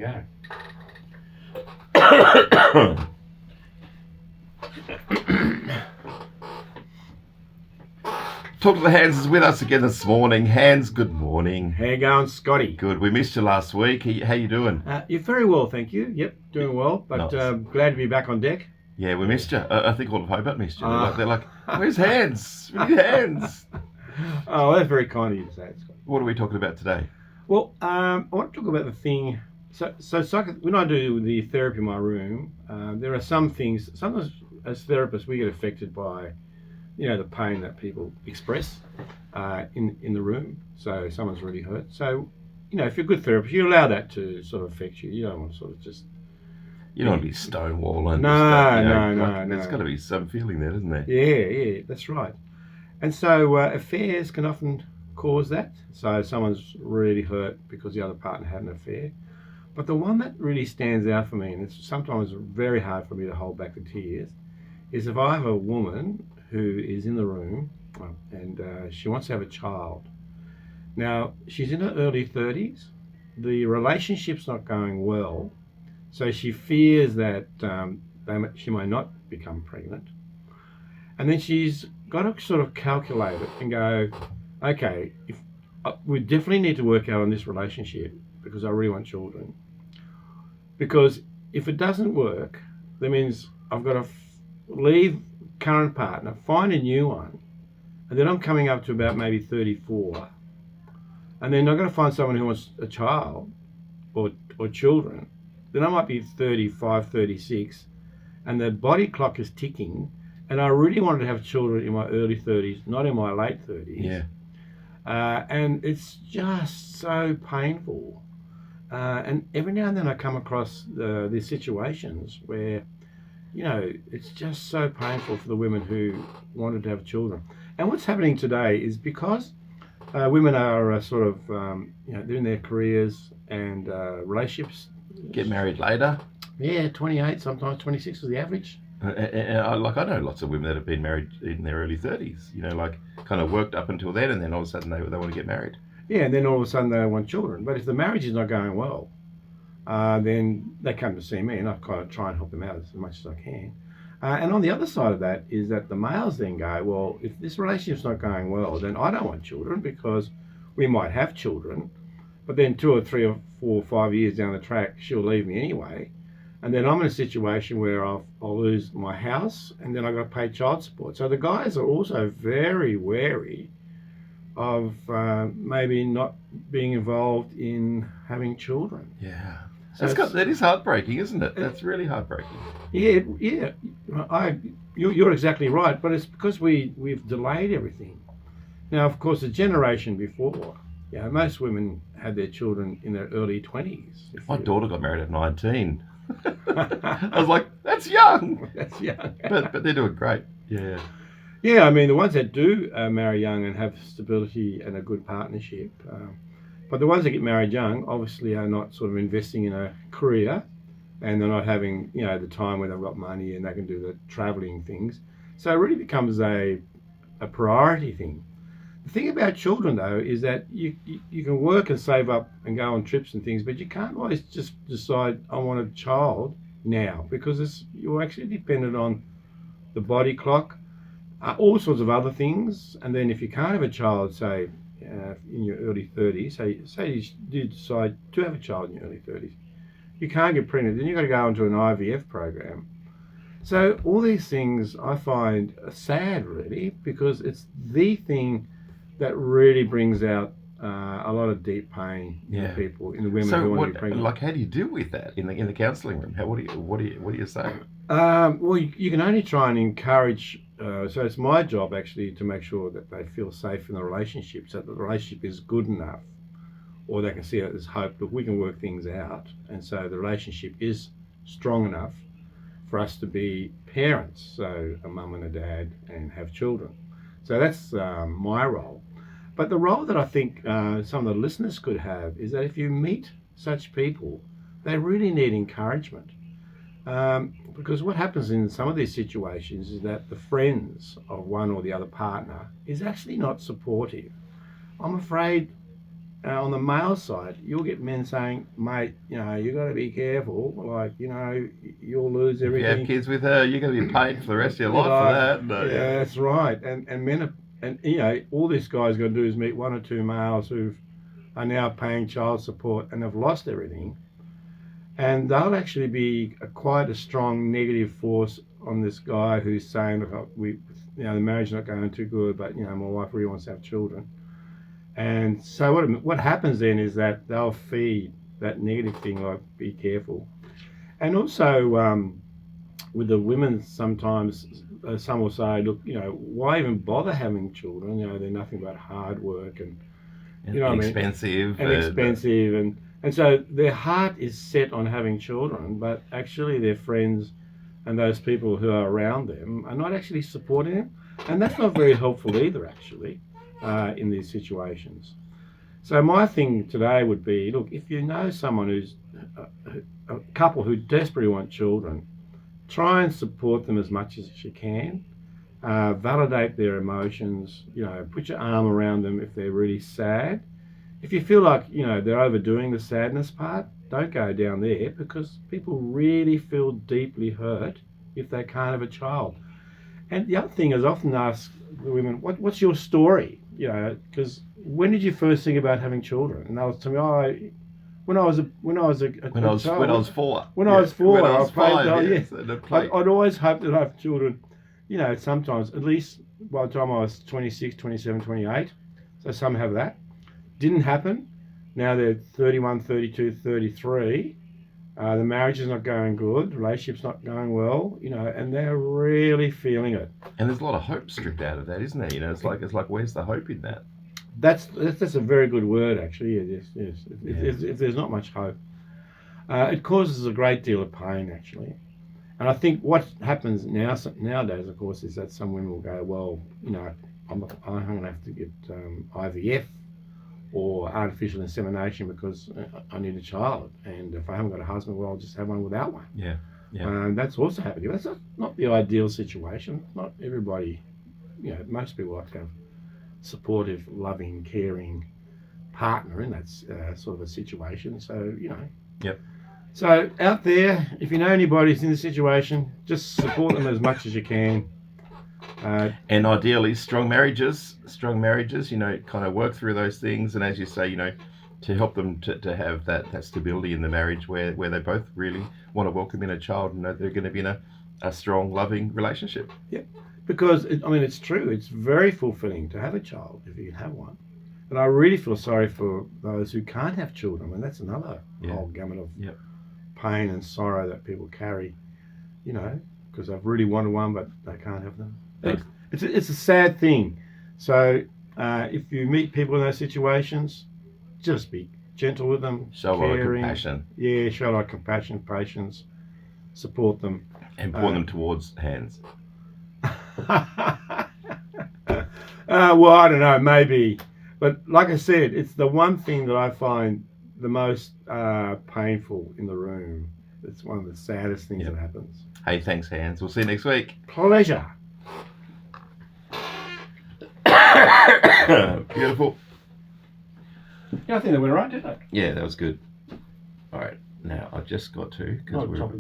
go. Talk to the Hands is with us again this morning. Hands, good morning. How you going, Scotty? Good. We missed you last week. How you doing? You're very well, thank you. Yep, doing well. But Nice. glad to be back on deck. Yeah, we missed you. I think all of Hobart missed you. They're like, where's Hands? We need Hands. Oh, that's very kind of you to say it, Scotty. What are we talking about today? Well, I want to talk about the thing. When I do the therapy in my room, there are some things. Sometimes, as therapists, we get affected by, the pain that people express in the room. So someone's really hurt. So, if you're a good therapist, you allow that to sort of affect you. You don't want to sort of just. You don't want to be stonewalling. No. There's got to be some feeling there, isn't there? Yeah, that's right. And so affairs can often cause that. So someone's really hurt because the other partner had an affair. But the one that really stands out for me, and it's sometimes very hard for me to hold back the tears, is if I have a woman who is in the room and she wants to have a child. Now, she's in her early 30s. The relationship's not going well. So she fears that she may not become pregnant. And then she's got to sort of calculate it and go, okay, we definitely need to work out on this relationship because I really want children. Because if it doesn't work, that means I've got to leave current partner, find a new one, and then I'm coming up to about maybe 34. And then I'm going to find someone who wants a child or children. Then I might be 35, 36, and the body clock is ticking, and I really wanted to have children in my early 30s, not in my late 30s. Yeah. And it's just so painful. And every now and then I come across these situations where, it's just so painful for the women who wanted to have children. And what's happening today is because women are sort of, they're in their careers and relationships. Get married later. Yeah, 28, sometimes 26 is the average. I know lots of women that have been married in their early 30s, kind of worked up until then, and then all of a sudden they want to get married. Yeah, and then all of a sudden they want children. But if the marriage is not going well, then they come to see me, and I kind of try and help them out as much as I can. And on the other side of that is that the males then go, well, if this relationship's not going well, then I don't want children because we might have children, but then 2 or 3 or 4 or 5 years down the track, she'll leave me anyway. And then I'm in a situation where I'll lose my house, and then I've got to pay child support. So the guys are also very wary of maybe not being involved in having children. Yeah. That is heartbreaking, isn't it? That's really heartbreaking. Yeah. You're exactly right, but it's because we've delayed everything. Now, of course, the generation before, most women had their children in their early 20s. My daughter got married at 19. I was like, that's young. That's young. but they're doing great. Yeah. Yeah, I mean, the ones that do marry young and have stability and a good partnership, but the ones that get married young obviously are not sort of investing in a career, and they're not having, the time where they've got money and they can do the travelling things. So it really becomes a priority thing. The thing about children, though, is that you can work and save up and go on trips and things, but you can't always just decide, I want a child now, because you're actually dependent on the body clock, all sorts of other things. And then if you can't have a child, say, in your early 30s, say you do decide to have a child in your early 30s, you can't get pregnant, then you've got to go into an IVF program. So all these things I find are sad, really, because it's the thing that really brings out a lot of deep pain in the people, in the women who want to be pregnant. Like, how do you deal with that in the counselling room? What do you say? Well, you can only try and encourage. So it's my job actually to make sure that they feel safe in the relationship, so that the relationship is good enough, or they can see that there's hope that we can work things out, and so the relationship is strong enough for us to be parents, so a mum and a dad, and have children. So that's my role. But the role that I think some of the listeners could have is that if you meet such people, they really need encouragement. Because what happens in some of these situations is that the friends of one or the other partner is actually not supportive. I'm afraid on the male side, you'll get men saying, "Mate, you know, you got to be careful. Like, you know, you'll lose If you everything." have kids with her, you're going to be paid for the rest of your life Like, for that. But, yeah, that's right. And men are, and you know, all this guy's got to do is meet one or two males who are now paying child support and have lost everything, and they'll actually be quite a strong negative force on this guy who's saying, "Look, you know, the marriage is not going too good, but you know, my wife really wants to have children." And so what happens then is that they'll feed that negative thing, like be careful. And also with the women, sometimes some will say, look, you know, why even bother having children? You know, they're nothing but hard work and you know what I mean? Expensive. And expensive, and so their heart is set on having children, but actually their friends and those people who are around them are not actually supporting them, and that's not very helpful either, actually. In these situations. So my thing today would be, look, if you know someone who's a couple who desperately want children, try and support them as much as you can. Validate their emotions, you know, put your arm around them if they're really sad. If you feel like, you know, they're overdoing the sadness part, don't go down there, because people really feel deeply hurt if they can't have a child. And the other thing is, I often ask the women, what's your story? You know, because when did you first think about having children? And they'll tell me, when I was a When I was 4. When I was 4, When I was 5, I'd always hoped that I'd have children, you know, sometimes, at least by the time I was 26, 27, 28. So some have that. Didn't happen. Now they're 31, 32, 33. The marriage is not going good. The relationship's not going well, you know, and they're really feeling it. And there's a lot of hope stripped out of that, isn't there? You know, it's like where's the hope in that? That's a very good word, actually. Yes. If there's not much hope, it causes a great deal of pain, actually. And I think what happens nowadays, of course, is that some women will go, well, you know, I'm going to have to get IVF or artificial insemination because I need a child, and if I haven't got a husband, well, I'll just have one without one. Yeah. That's also happening. That's not the ideal situation. Not everybody, you know, most people like to have supportive, loving, caring partner in that sort of a situation. So, you know. Yep. So out there, if you know anybody who's in this situation, just support them as much as you can. And ideally, strong marriages, you know, kind of work through those things. And as you say, you know, to help them to have that stability in the marriage where they both really want to welcome in a child and know they're going to be in a strong, loving relationship. Yeah, because, it's true. It's very fulfilling to have a child if you can have one. And I really feel sorry for those who can't have children. I mean, that's another whole gamut of pain and sorrow that people carry, you know, because they've really wanted one, but they can't have them. It's a sad thing. So if you meet people in those situations, just be gentle with them. Show a lot of compassion. Yeah, show a lot of compassion, patience, support them. And point them towards hands. Well, I don't know, maybe. But like I said, it's the one thing that I find the most painful in the room. It's one of the saddest things that happens. Hey, thanks, Hans. We'll see you next week. Pleasure. Beautiful. Yeah, I think that went right, didn't it? Yeah, that was good. All right, now I've just got to, because we're